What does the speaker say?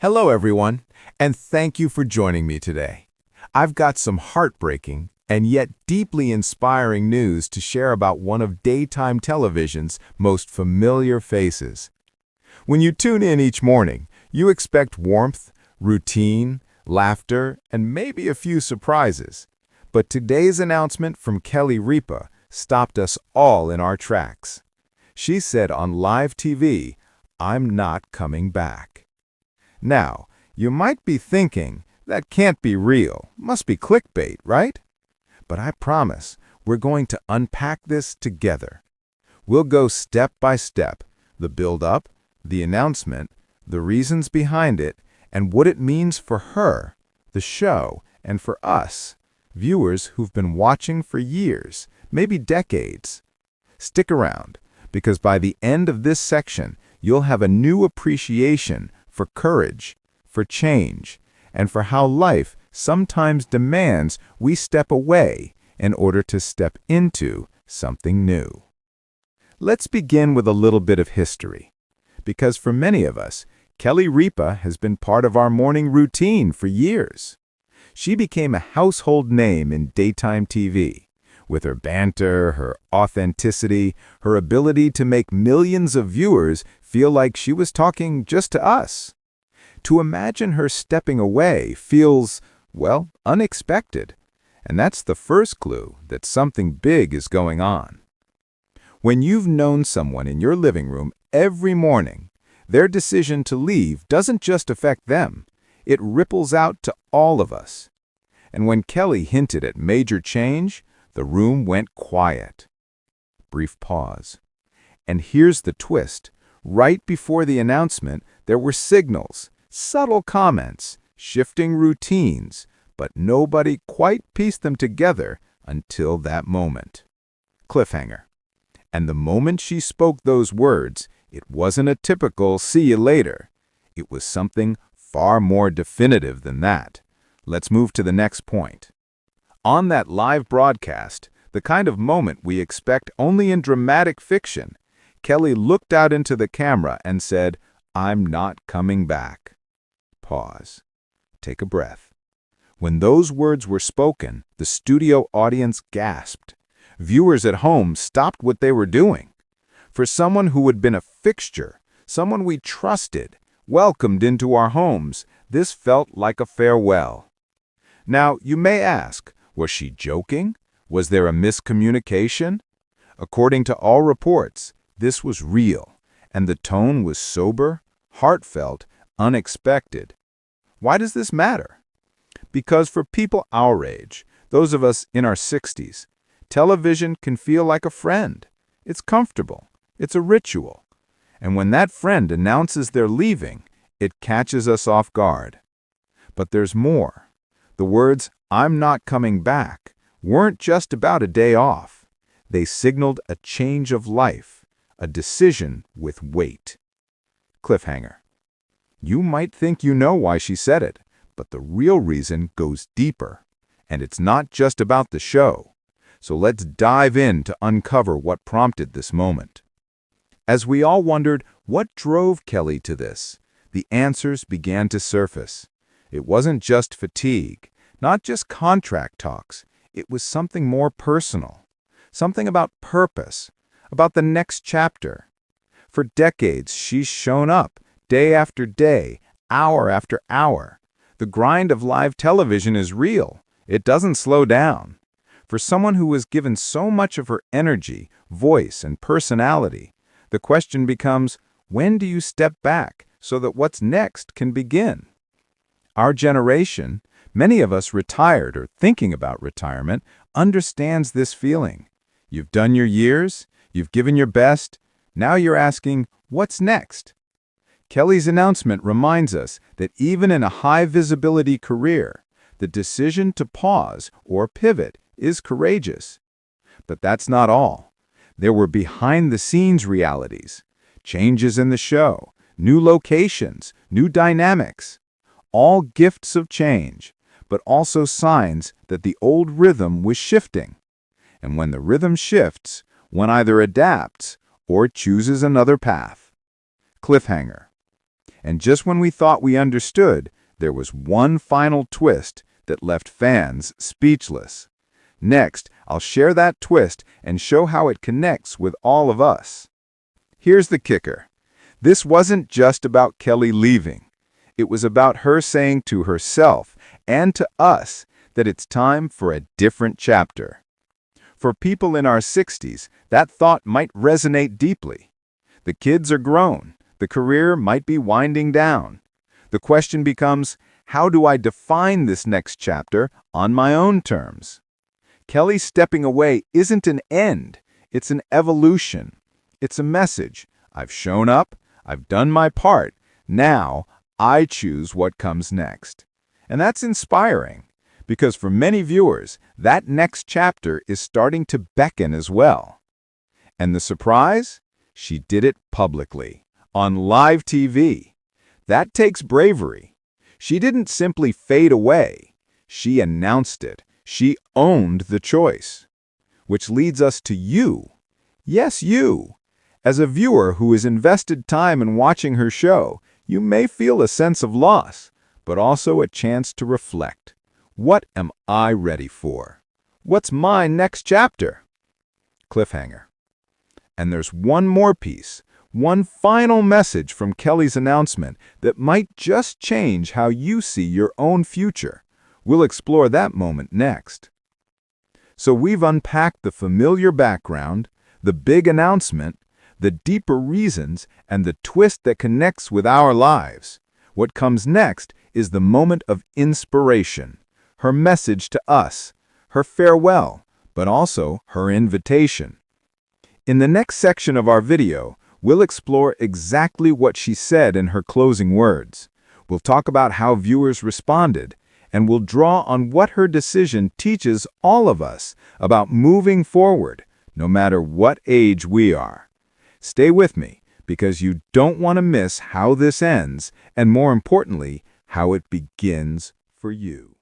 Hello, everyone, and thank you for joining me today. I've got some heartbreaking and yet deeply inspiring news to share about one of daytime television's most familiar faces. When you tune in each morning, you expect warmth, routine, laughter, and maybe a few surprises. But today's announcement from Kelly Ripa stopped us all in our tracks. She said on live TV, "I'm not coming back." Now, you might be thinking, that can't be real, must be clickbait, right? But I promise, we're going to unpack this together. We'll go step by step, the build-up, the announcement, the reasons behind it, and what it means for her, the show, and for us, viewers who've been watching for years, maybe decades. Stick around, because by the end of this section, you'll have a new appreciation for courage, for change, and for how life sometimes demands we step away in order to step into something new. Let's begin with a little bit of history, because for many of us, Kelly Ripa has been part of our morning routine for years. She became a household name in daytime TV, with her banter, her authenticity, her ability to make millions of viewers feel like she was talking just to us. To imagine her stepping away feels, well, unexpected, and that's the first clue that something big is going on. When you've known someone in your living room every morning, their decision to leave doesn't just affect them, it ripples out to all of us. And when Kelly hinted at major change, the room went quiet. Brief pause. And here's the twist. Right before the announcement, there were signals, subtle comments, shifting routines, but nobody quite pieced them together until that moment. Cliffhanger. And the moment she spoke those words, it wasn't a typical "see you later." It was something far more definitive than that. Let's move to the next point. On that live broadcast, the kind of moment we expect only in dramatic fiction, Kelly looked out into the camera and said, "I'm not coming back." Pause. Take a breath. When those words were spoken, the studio audience gasped. Viewers at home stopped what they were doing. For someone who had been a fixture, someone we trusted, welcomed into our homes, this felt like a farewell. Now, you may ask, was she joking? Was there a miscommunication? According to all reports, this was real, and the tone was sober, heartfelt, unexpected. Why does this matter? Because for people our age, those of us in our 60s, television can feel like a friend. It's comfortable. It's a ritual. And when that friend announces they're leaving, it catches us off guard. But there's more. The words, "I'm not coming back," weren't just about a day off. They signaled a change of life, a decision with weight. Cliffhanger. You might think you know why she said it, but the real reason goes deeper. And it's not just about the show. So let's dive in to uncover what prompted this moment. As we all wondered what drove Kelly to this, the answers began to surface. It wasn't just fatigue, not just contract talks. It was something more personal, something about purpose, about the next chapter. For decades, she's shown up, day after day, hour after hour. The grind of live television is real. It doesn't slow down. For someone who was given so much of her energy, voice, and personality, the question becomes, when do you step back so that what's next can begin? Our generation, many of us retired or thinking about retirement, understands this feeling. You've done your years, you've given your best, now you're asking, what's next? Kelly's announcement reminds us that even in a high-visibility career, the decision to pause or pivot is courageous. But that's not all. There were behind-the-scenes realities, changes in the show, new locations, new dynamics, all gifts of change, but also signs that the old rhythm was shifting. And when the rhythm shifts, one either adapts or chooses another path. Cliffhanger. And just when we thought we understood, there was one final twist that left fans speechless. Next, I'll share that twist and show how it connects with all of us. Here's the kicker. This wasn't just about Kelly leaving. It was about her saying to herself and to us that it's time for a different chapter. For people in our 60s, that thought might resonate deeply. The kids are grown. The career might be winding down. The question becomes, how do I define this next chapter on my own terms? Kelly stepping away isn't an end. It's an evolution. It's a message. I've shown up. I've done my part. Now, I choose what comes next. And that's inspiring, because for many viewers, that next chapter is starting to beckon as well. And the surprise? She did it publicly, on live TV. That takes bravery. She didn't simply fade away. She announced it. She owned the choice. Which leads us to you. Yes, you. As a viewer who has invested time in watching her show, you may feel a sense of loss, but also a chance to reflect. What am I ready for? What's my next chapter? Cliffhanger. And there's one more piece, one final message from Kelly's announcement that might just change how you see your own future. We'll explore that moment next. So we've unpacked the familiar background, the big announcement, the deeper reasons, and the twist that connects with our lives. What comes next is the moment of inspiration, her message to us, her farewell, but also her invitation. In the next section of our video, we'll explore exactly what she said in her closing words. We'll talk about how viewers responded, and we'll draw on what her decision teaches all of us about moving forward, no matter what age we are. Stay with me, because you don't want to miss how this ends, and more importantly, how it begins for you.